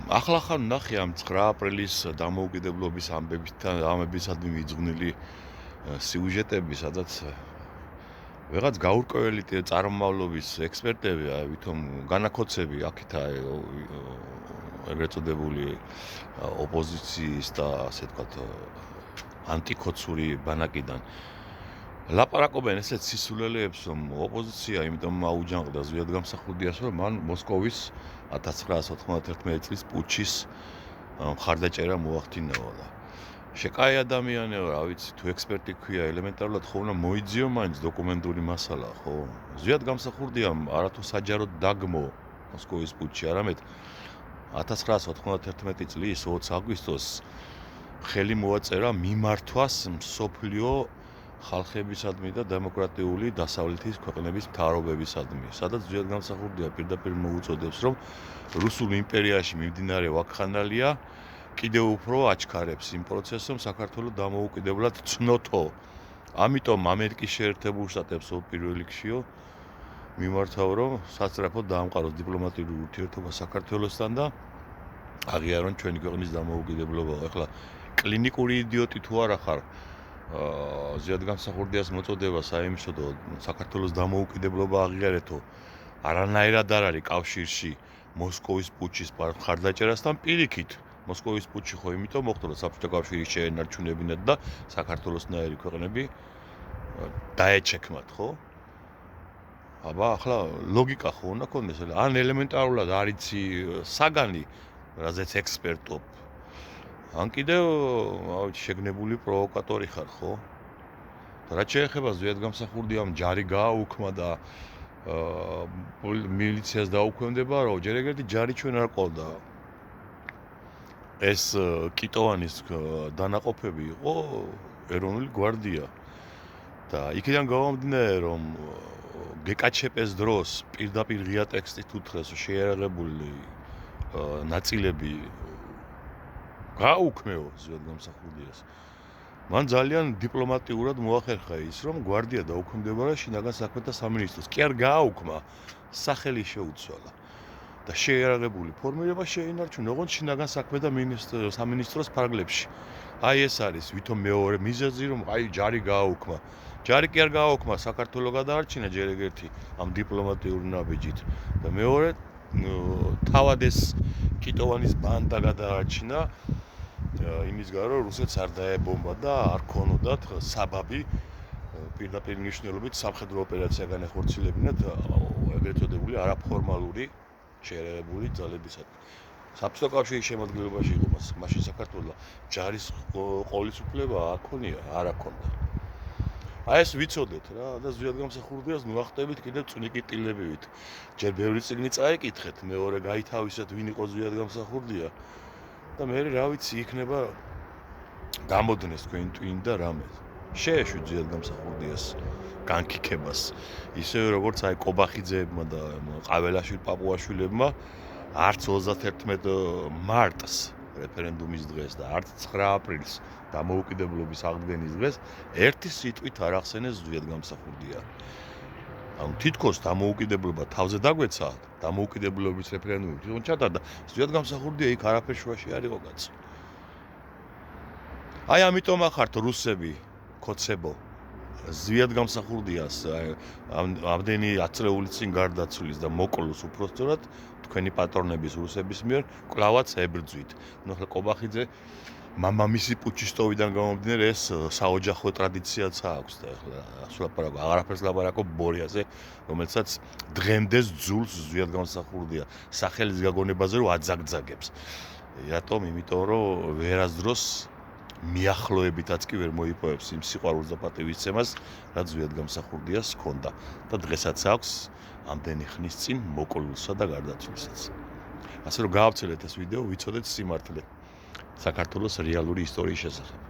ახლა ხარ ნახე ამ 9 აპრილის დამოუკიდებლობის ამბებისადმი მიძღვნილი სიუჟეტები, სადაც ვიღაც გაურკვეველი წარმომავლობის ექსპერტები, ვითომ განახოცები აქეთა ეგრეთ წოდებული ოპოზიციის და ასე ვთქვათ ანტიქოცური ბანაკიდან ლაპარაკობენ ესეთ სისულელეებს, რომ ოპოზიცია იმიტომ აუჯანყდა ზვიადგამსახურდიას, რომ მან მოსკოვის 1991 წლის პუჩის მხარდაჭერა მოახდინაო და შეკაი ადამიანია, რა ვიცი, თუ ექსპერტი ქვია, ელემენტარულად ხო უნდა მოიძიო მაინც დოკუმენტური მასალა, ხო? ზვიადგამსახურდიამ არათუ საჯაროდ დაგმო მოსკოვის პუჩი, არამედ 1991 წლის 20 აგვისტოს ხელი მოაწერა მიმართვას მსოფლიო ხალხებისადმი და დემოკრატიული დასავლეთის ქვეყნების მთავრობებისადმი, სადაც ზვიადგამსახურდია პირდაპირ მოუწოდებს, რომ რუსულ იმპერიაში მიმდინარე ვაკხანალია კიდევ უფრო აჩქარებს იმ პროცესს, რომ საქართველოს დამოუკიდებლად ცნოთო. ამიტომ ამერიკის შეერთებულ შტატებს პირველ რიგშიო მიმართავ, რომ სასწრაფოდ დაამყაროს დიპლომატიური ურთიერთობა საქართველოსთან და აღიარონ ჩვენი ქვეყნის დამოუკიდებლობა. ახლა კლინიკური იდიოტი თუ არა ხარ, ზვიადგამსახურდიას მოწოდება საიმშოდო საქართველოს დამოუკიდებლობა აღიარეთო, არანაირად არ არის კავშირში მოსკოვის პუჩის მხარდაჭერასთან პირიქით. მოსკოვის პუჩი ხო იმიტომ მოხდა, რომ საბჭოთა კავშირი შეენარჩუნებინათ და საქართველოსნაირი ქვეყნები დაეჩექმათ, ხო? აბა, ახლა ლოგიკა ხო უნდა ქონდეს, ან ელემენტარულად არიცი საგანი, რაზეც ექსპერტობ. ან კიდევ შეგნებული პროვოკატორი ხარ, ხო? და რაც შეეხება ზვიადგამსახურდიამ ჯარი გააუქმა და მილიციას დაუქვემდება, რომ ჯერ ეგეთი ჯარი ჩვენ არ ყოლდა. ეს კიტოვანის დანაყოფები იყო ეროვნული გვარდია და იქიდან გამომდინარე, რომ გეკაჩეპეს დროს პირდაპირ ღია ტექსტით უთხრეს, რომ შეიარაღებული ნაწილები გააუქმეო ზვიადგამსახურდიას. მან ძალიან დიპლომატიურად მოახერხა ის, რომ გვარდია დაუქვემდებარა შინაგან საქმეთა სამინისტროს. კი არ გააუქმა, სახელი შეუცვალა. და შეიარაღებული ფორმირება შეინარჩუნა, ოღონდ შინაგან საქმეთა სამინისტროს ფარგლებში. აი ეს არის ვითომ მეორე მიზეზი, რომ აი ჯარი გააუქმა. ჯარი კი არ გააუქმა, საქართველოს გადაარჩინა ჯერ ერთი ამ დიპლომატიური ნაბიჯით და მეორე თავად ეს კიტოვანის ბანდა გადაარჩინა იმის გარდა, რომ რუსეთს არ დაებომბა და არ ქონოდათ საბაბი პირდაპირ მნიშვნელობით სამხედრო ოპერაცია განეხორციელებინათ ეგრეთ წოდებული არაფორმალური შეერაღებული ძალებისადმი. საბჭოთა კავშირის შემადგენლობაში იყო მაშინ საქართველოს ჯარის ყოლის უფლება არ აქონდა. აი ეს ვიცოდეთ რა და ზვიადგამსახურდიას მოახტებით კიდევ წვნიკიტილებივით. ჯერ ბევრი წიგნი წაიკითხეთ, მეორე გაითავისეთ ვინ იყო ზვიადგამსახურდია და მე რა ვიცი იქნება გამოდნეს თქვენ ტვინ და რამე. შეეშვით ზვიადგამსახურდიას განკიქებას. ისევე როგორც აი კობახიძეებმა და ყაველაშვილი პაპუაშვილებმა არც 31 მარტს რეფერენდუმის დღეს და არც 9 აპრილს დამოუკიდებლობის აღდგენის დღეს ერთი სიტყვით არ ახსენეს ზვიადგამსახურდია. ანუ თითქოს დამოუკიდებლობა თავზე დაგვეცა, დამოუკიდებლობის რეფერენდუმი თვითონ ჩატარდა, ზვიადგამსახურდია იქ არაფერ შუაში არ იყო კაცო. აი ამიტომ ახართ რუსები კოცებო ზვიადგამსახურდიას ამდენი აწრეული წინ გარდაცვლის და მოკლოს უпростоრად თქვენი პატრონების რუსების მიერ კლავაც ებრძვით. ნუ ახლა კობახიძე მამამისი პუჩისტოვიდან გამომდინარე ეს საოჯახო ტრადიციაც აქვს და ახლა ასულაპარაკო აღარაფერს ლაპარაკობ ბორიაზე, რომელსაც დღემდე ძულს ზვიადგამსახურდია სახელის გაგონებაზე რომ აძაგძაგებს. რატომ? იმიტომ რომ ვერასდროს მიახლოებითაც კი ვერ მოიპოვებს იმ სიყვარულს და პატივისცემას, რაც ზვიადგამსახურდიას ჰქონდა და დღესაც აქვს ამდენი ხნის წინ მოკლულსა და გარდაცვლილსაც. ასე რომ გაავცელეთ ეს ვიდეო, ვიცოდეთ სიმართლე საქართველოს რეალური ისტორიის შესახებ.